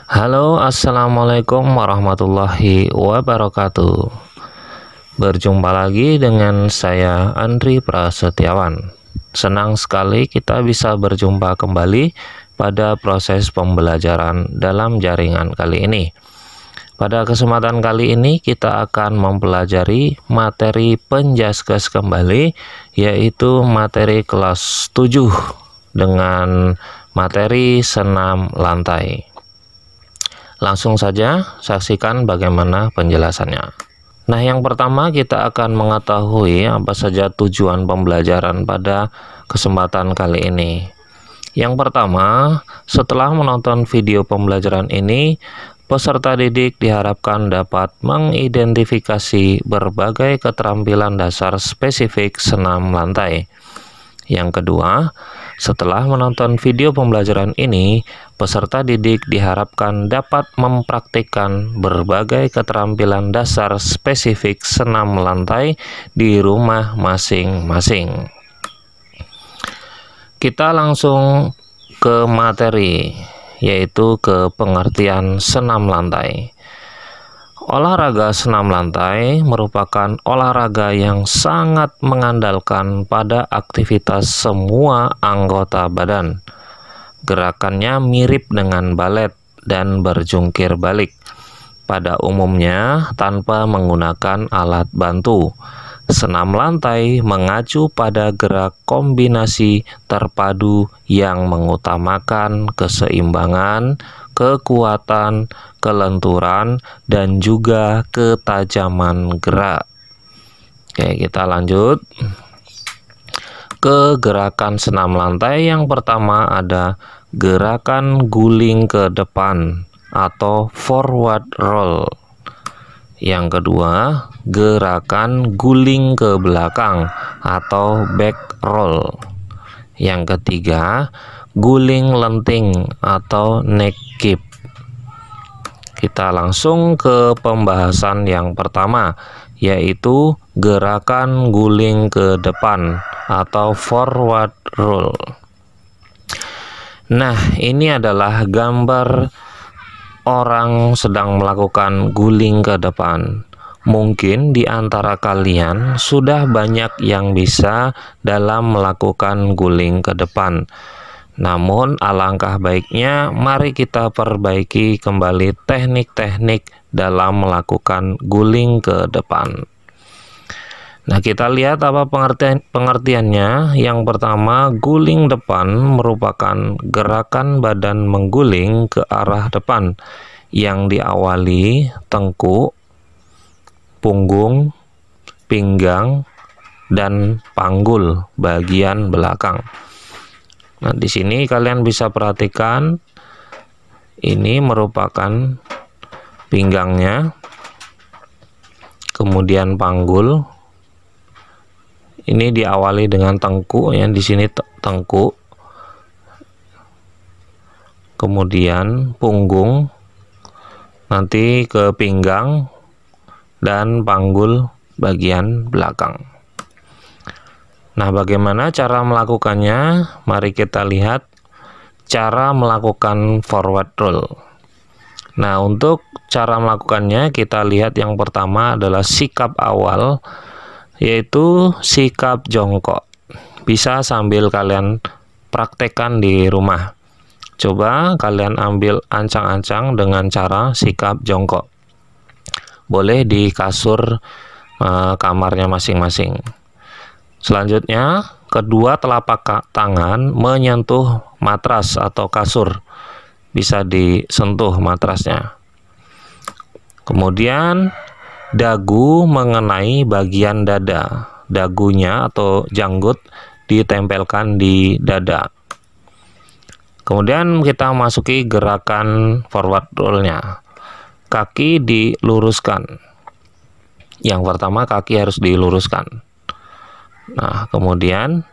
Halo, assalamualaikum warahmatullahi wabarakatuh. Berjumpa lagi dengan saya Andri Prasetyawan. Senang sekali kita bisa berjumpa kembali pada proses pembelajaran dalam jaringan kali ini. Pada kesempatan kali ini kita akan mempelajari materi penjaskes kembali, yaitu materi kelas 7 dengan materi senam lantai. Langsung saja saksikan bagaimana penjelasannya. Nah, yang pertama kita akan mengetahui apa saja tujuan pembelajaran pada kesempatan kali ini. Yang pertama, setelah menonton video pembelajaran ini, peserta didik diharapkan dapat mengidentifikasi berbagai keterampilan dasar spesifik senam lantai. Yang kedua, setelah menonton video pembelajaran ini, peserta didik diharapkan dapat mempraktikkan berbagai keterampilan dasar spesifik senam lantai di rumah masing-masing. Kita langsung ke materi, yaitu ke pengertian senam lantai. Olahraga senam lantai merupakan olahraga yang sangat mengandalkan pada aktivitas semua anggota badan. Gerakannya mirip dengan balet dan berjungkir balik, pada umumnya tanpa menggunakan alat bantu. Senam lantai mengacu pada gerak kombinasi terpadu yang mengutamakan keseimbangan, kekuatan, kelenturan, dan juga ketajaman gerak. Oke, kita lanjut ke gerakan senam lantai. Yang pertama ada gerakan guling ke depan atau forward roll. Yang kedua, gerakan guling ke belakang atau back roll. Yang ketiga, guling lenting atau neck kip. Kita langsung ke pembahasan yang pertama, yaitu gerakan guling ke depan atau forward roll. Nah, ini adalah gambar orang sedang melakukan guling ke depan. Mungkin di antara kalian sudah banyak yang bisa dalam melakukan guling ke depan. Namun alangkah baiknya mari kita perbaiki kembali teknik-teknik dalam melakukan guling ke depan. Nah, kita lihat apa pengertiannya. Yang pertama, guling depan merupakan gerakan badan mengguling ke arah depan yang diawali tengkuk, punggung, pinggang, dan panggul bagian belakang. Nah, di sini kalian bisa perhatikan ini merupakan pinggangnya, kemudian panggul. Ini diawali dengan tengkuk, ya, di sini tengkuk, kemudian punggung, nanti ke pinggang, dan panggul bagian belakang. Nah, bagaimana cara melakukannya? Mari kita lihat cara melakukan forward roll. Nah, untuk cara melakukannya kita lihat yang pertama adalah sikap awal, yaitu sikap jongkok. Bisa sambil kalian praktekkan di rumah. Coba kalian ambil ancang-ancang dengan cara sikap jongkok. Boleh di kasur kamarnya masing-masing. Selanjutnya, kedua telapak tangan menyentuh matras atau kasur. Bisa disentuh matrasnya. Kemudian dagu mengenai bagian dada. Dagunya atau janggut ditempelkan di dada. Kemudian kita masuki gerakan forward roll-nya. Kaki diluruskan. Yang pertama, kaki harus diluruskan. Nah, kemudian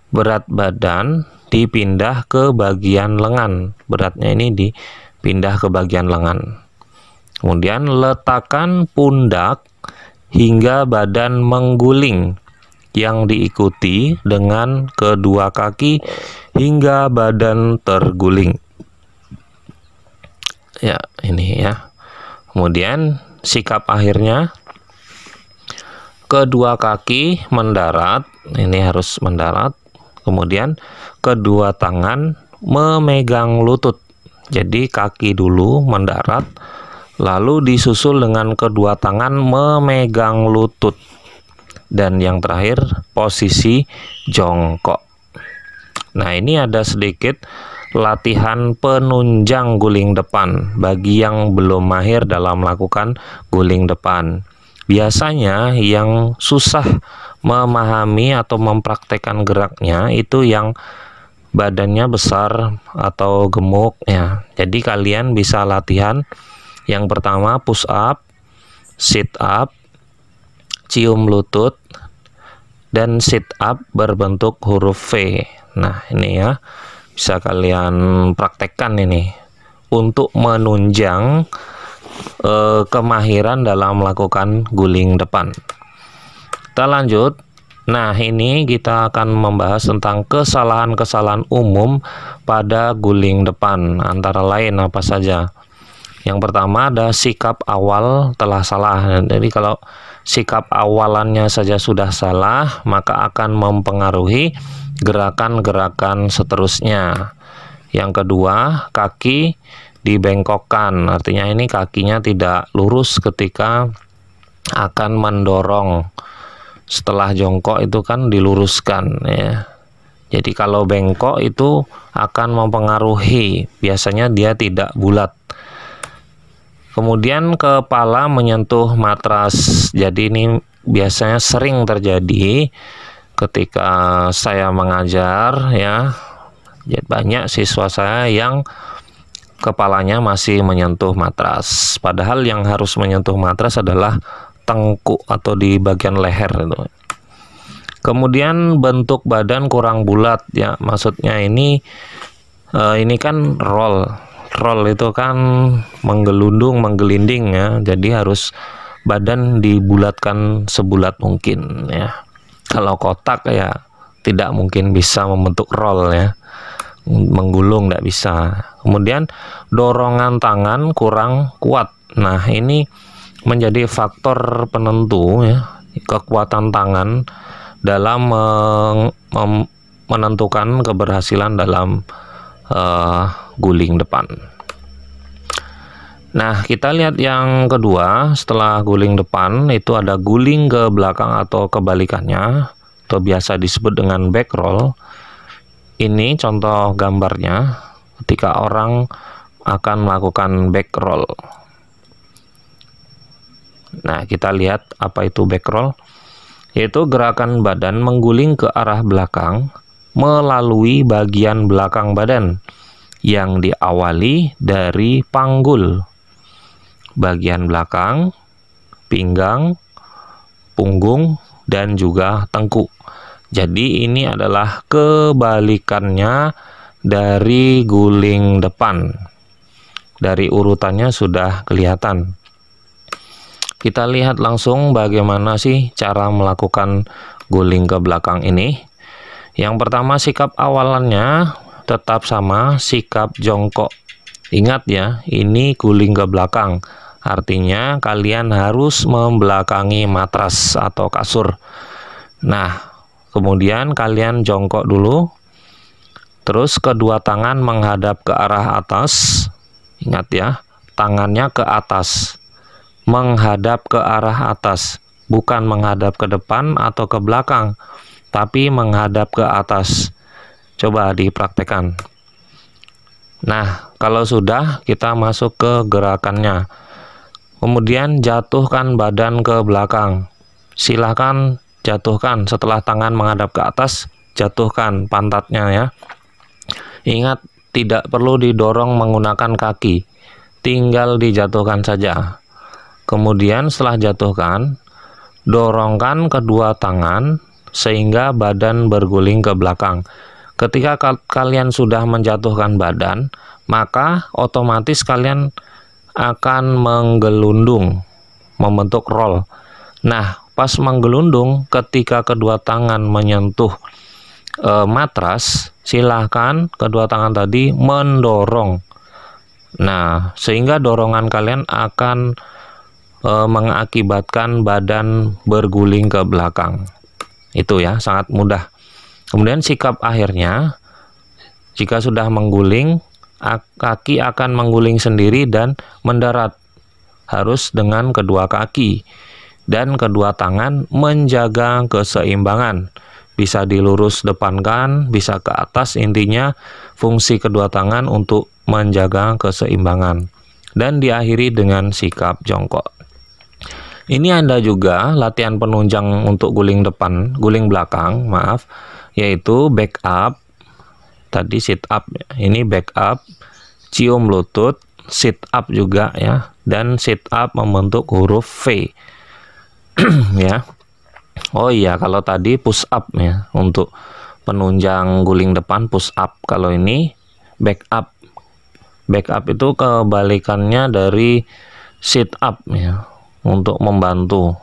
berat badan dipindah ke bagian lengan. Beratnya ini dipindah ke bagian lengan. Kemudian letakkan pundak hingga badan mengguling, yang diikuti dengan kedua kaki hingga badan terguling. Ya, ini ya. Kemudian sikap akhirnya kedua kaki mendarat, ini harus mendarat. Kemudian kedua tangan memegang lutut. Jadi kaki dulu mendarat, lalu disusul dengan kedua tangan memegang lutut. Dan yang terakhir posisi jongkok. Nah, ini ada sedikit latihan penunjang guling depan bagi yang belum mahir dalam melakukan guling depan. Biasanya yang susah memahami atau mempraktekkan geraknya itu yang badannya besar atau gemuk ya. Jadi kalian bisa latihan yang pertama push up, sit up, cium lutut, dan sit up berbentuk huruf V. Nah, ini ya. Bisa kalian praktekkan ini untuk menunjang kemahiran dalam melakukan guling depan. Kita lanjut. Nah, ini kita akan membahas tentang kesalahan-kesalahan umum pada guling depan. Antara lain apa saja? Yang pertama ada sikap awal telah salah. Jadi kalau sikap awalannya saja sudah salah, maka akan mempengaruhi gerakan-gerakan seterusnya. Yang kedua, kaki dibengkokkan, artinya ini kakinya tidak lurus ketika akan mendorong. Setelah jongkok itu kan diluruskan ya. Jadi kalau bengkok itu akan mempengaruhi, biasanya dia tidak bulat. Kemudian kepala menyentuh matras. Jadi ini biasanya sering terjadi ketika saya mengajar ya. Jadi banyak siswa saya yang kepalanya masih menyentuh matras, padahal yang harus menyentuh matras adalah tengkuk atau di bagian leher itu. Kemudian bentuk badan kurang bulat ya, maksudnya ini kan roll itu kan menggelundung, menggelinding ya, jadi harus badan dibulatkan sebulat mungkin ya. Kalau kotak ya tidak mungkin bisa membentuk roll ya, menggulung tidak bisa. Kemudian dorongan tangan kurang kuat. Nah, ini menjadi faktor penentu ya, kekuatan tangan dalam menentukan keberhasilan dalam guling depan. Nah, kita lihat yang kedua. Setelah guling depan itu ada guling ke belakang atau kebalikannya, atau biasa disebut dengan back roll. Ini contoh gambarnya ketika orang akan melakukan back roll. Nah, kita lihat apa itu back roll. Yaitu gerakan badan mengguling ke arah belakang melalui bagian belakang badan yang diawali dari panggul, bagian belakang, pinggang, punggung, dan juga tengkuk. Jadi ini adalah kebalikannya dari guling depan. Dari urutannya sudah kelihatan. Kita lihat langsung bagaimana sih cara melakukan guling ke belakang ini. Yang pertama, sikap awalannya tetap sama, sikap jongkok. Ingat ya, ini guling ke belakang. Artinya kalian harus membelakangi matras atau kasur. Nah, kemudian kalian jongkok dulu. Terus kedua tangan menghadap ke arah atas. Ingat ya, tangannya ke atas. Menghadap ke arah atas. Bukan menghadap ke depan atau ke belakang, tapi menghadap ke atas. Coba dipraktekkan. Nah, kalau sudah, kita masuk ke gerakannya. Kemudian jatuhkan badan ke belakang. Silahkan jatuhkan setelah tangan menghadap ke atas, jatuhkan pantatnya ya. Ingat, tidak perlu didorong menggunakan kaki, tinggal dijatuhkan saja. Kemudian setelah jatuhkan, dorongkan kedua tangan sehingga badan berguling ke belakang. Ketika kalian sudah menjatuhkan badan, maka otomatis kalian akan menggelundung, membentuk roll. Nah, pas menggelundung, ketika kedua tangan menyentuh matras, silahkan kedua tangan tadi mendorong Nah, sehingga dorongan kalian akan mengakibatkan badan berguling ke belakang. Itu ya, sangat mudah. Kemudian sikap akhirnya, jika sudah mengguling, kaki akan mengguling sendiri dan mendarat. Harus dengan kedua kaki dan kedua tangan menjaga keseimbangan. Bisa dilurus depankan, bisa ke atas, intinya fungsi kedua tangan untuk menjaga keseimbangan. Dan diakhiri dengan sikap jongkok. Ini ada juga latihan penunjang untuk guling belakang, yaitu back up. Tadi sit up, ini back up, cium lutut, sit up juga ya, dan sit up membentuk huruf V. Ya. Oh iya, kalau tadi push up ya, untuk penunjang guling depan push up. Kalau ini back up. Back up itu kebalikannya dari sit up ya, untuk membantu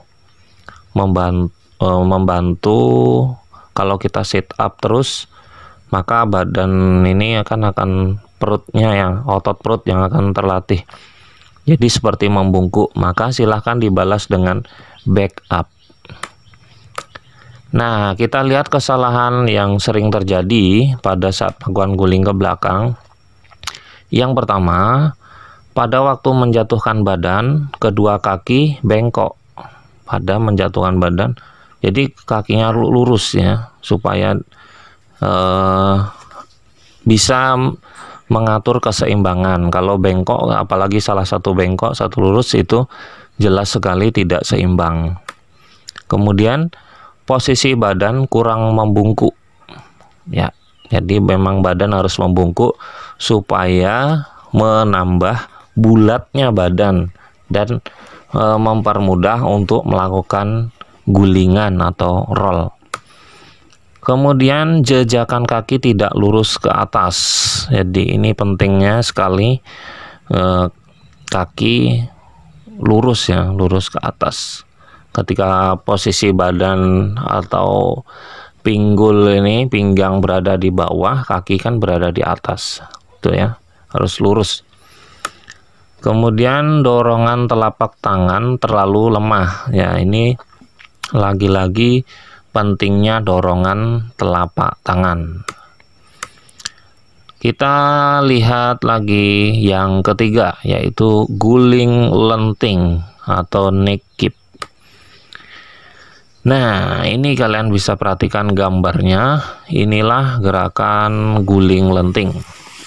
kalau kita sit up terus, maka badan ini akan perutnya yang otot perut yang akan terlatih, jadi seperti membungkuk. Maka silahkan dibalas dengan back up. Nah, kita lihat kesalahan yang sering terjadi pada saat melakukan guling ke belakang. Yang pertama, pada waktu menjatuhkan badan, kedua kaki bengkok pada menjatuhkan badan. Jadi kakinya lurus ya, supaya bisa mengatur keseimbangan. Kalau bengkok, apalagi salah satu bengkok, satu lurus, itu jelas sekali tidak seimbang. Kemudian posisi badan kurang membungkuk. Ya, jadi memang badan harus membungkuk supaya menambah bulatnya badan dan mempermudah untuk melakukan gulingan atau roll. Kemudian jejakan kaki tidak lurus ke atas. Jadi ini pentingnya sekali, kaki lurus ya, lurus ke atas. Ketika posisi badan atau pinggul ini, pinggang berada di bawah, kaki kan berada di atas. Itu ya, harus lurus. Kemudian dorongan telapak tangan terlalu lemah. Ya, ini lagi-lagi pentingnya dorongan telapak tangan. Kita lihat lagi yang ketiga, yaitu guling lenting atau neck kick. Nah, ini kalian bisa perhatikan gambarnya. Inilah gerakan guling lenting.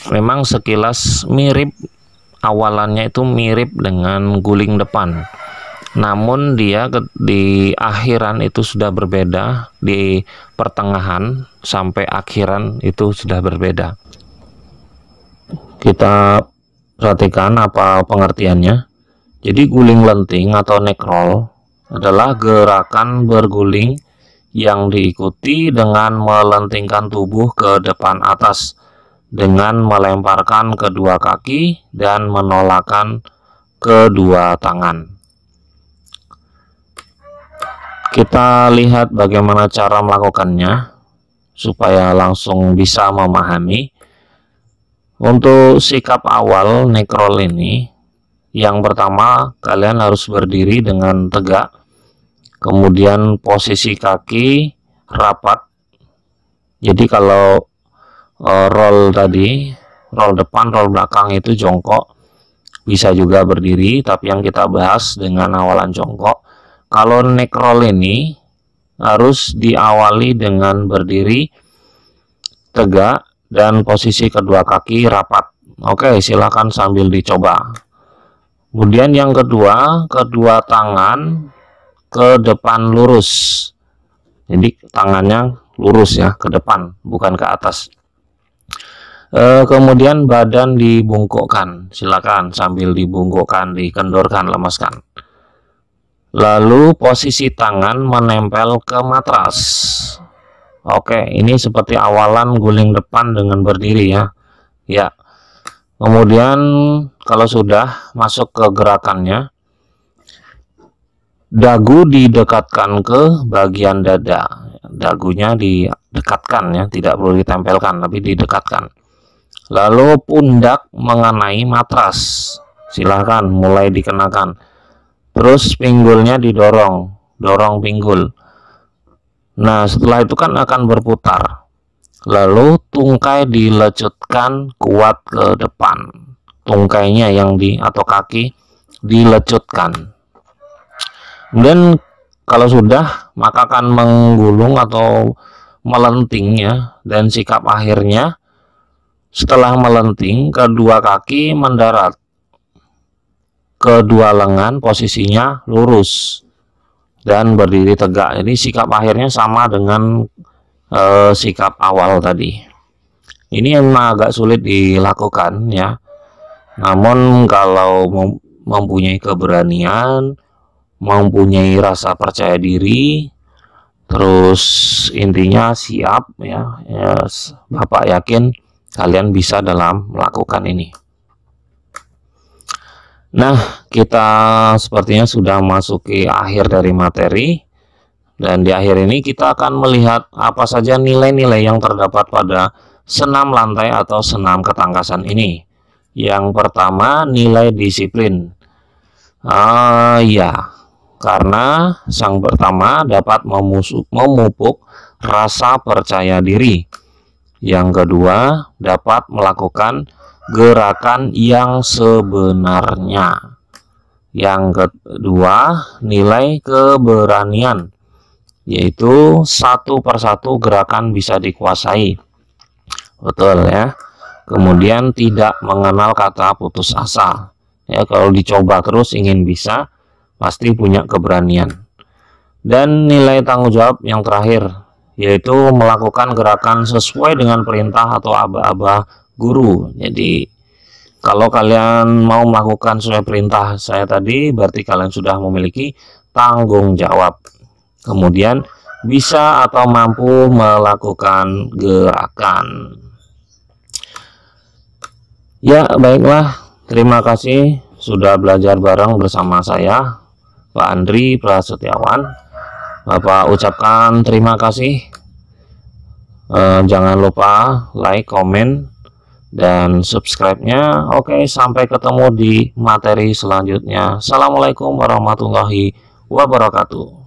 Memang sekilas mirip, awalannya itu mirip dengan guling depan. Namun dia di akhiran itu sudah berbeda, di pertengahan sampai akhiran itu sudah berbeda. Kita perhatikan apa pengertiannya. Jadi guling lenting atau neck roll adalah gerakan berguling yang diikuti dengan melentingkan tubuh ke depan atas dengan melemparkan kedua kaki dan menolakkan kedua tangan. Kita lihat bagaimana cara melakukannya supaya langsung bisa memahami. Untuk sikap awal neck roll ini, yang pertama kalian harus berdiri dengan tegak. Kemudian posisi kaki rapat. Jadi kalau roll tadi, roll depan, roll belakang itu jongkok, bisa juga berdiri, tapi yang kita bahas dengan awalan jongkok. Kalau neck roll ini harus diawali dengan berdiri tegak dan posisi kedua kaki rapat. Oke, silakan sambil dicoba. Kemudian yang kedua, kedua tangan ke depan lurus. Jadi tangannya lurus ya, ke depan, bukan ke atas. Kemudian badan dibungkukkan. Silakan sambil dibungkukkan, dikendorkan, lemaskan. Lalu posisi tangan menempel ke matras. Oke, ini seperti awalan guling depan dengan berdiri ya. Ya. Kemudian kalau sudah masuk ke gerakannya, dagu didekatkan ke bagian dada. Dagunya didekatkan ya, tidak perlu ditempelkan tapi didekatkan. Lalu pundak mengenai matras, silahkan mulai dikenakan. Terus pinggulnya didorong, dorong pinggul. Nah, setelah itu kan akan berputar. Lalu tungkai dilecutkan kuat ke depan. Tungkainya atau kaki dilecutkan. Kemudian kalau sudah, maka akan menggulung atau melenting ya, dan sikap akhirnya setelah melenting, kedua kaki mendarat, kedua lengan posisinya lurus dan berdiri tegak. Jadi sikap akhirnya sama dengan sikap awal tadi. Ini yang agak sulit dilakukan ya. Namun kalau mempunyai keberanian, mempunyai rasa percaya diri, terus intinya siap ya, Bapak yakin kalian bisa dalam melakukan ini. Nah, kita sepertinya sudah masuki akhir dari materi, dan di akhir ini kita akan melihat apa saja nilai-nilai yang terdapat pada senam lantai atau senam ketangkasan ini. Yang pertama, nilai disiplin. Ya, karena yang pertama dapat memupuk rasa percaya diri. Yang kedua, dapat melakukan gerakan yang sebenarnya. Yang kedua, nilai keberanian, yaitu satu persatu gerakan bisa dikuasai. Betul ya. Kemudian tidak mengenal kata putus asa. Ya, kalau dicoba terus ingin bisa, pasti punya keberanian. Dan nilai tanggung jawab yang terakhir, yaitu melakukan gerakan sesuai dengan perintah atau aba-aba guru. Jadi kalau kalian mau melakukan sesuai perintah saya tadi, berarti kalian sudah memiliki tanggung jawab. Kemudian bisa atau mampu melakukan gerakan. Ya, baiklah. Terima kasih sudah belajar bareng bersama saya, Pak Andri Prasetyawan. Bapak ucapkan terima kasih. Jangan lupa like, komen, dan subscribe-nya. Oke, sampai ketemu di materi selanjutnya. Assalamualaikum warahmatullahi wabarakatuh.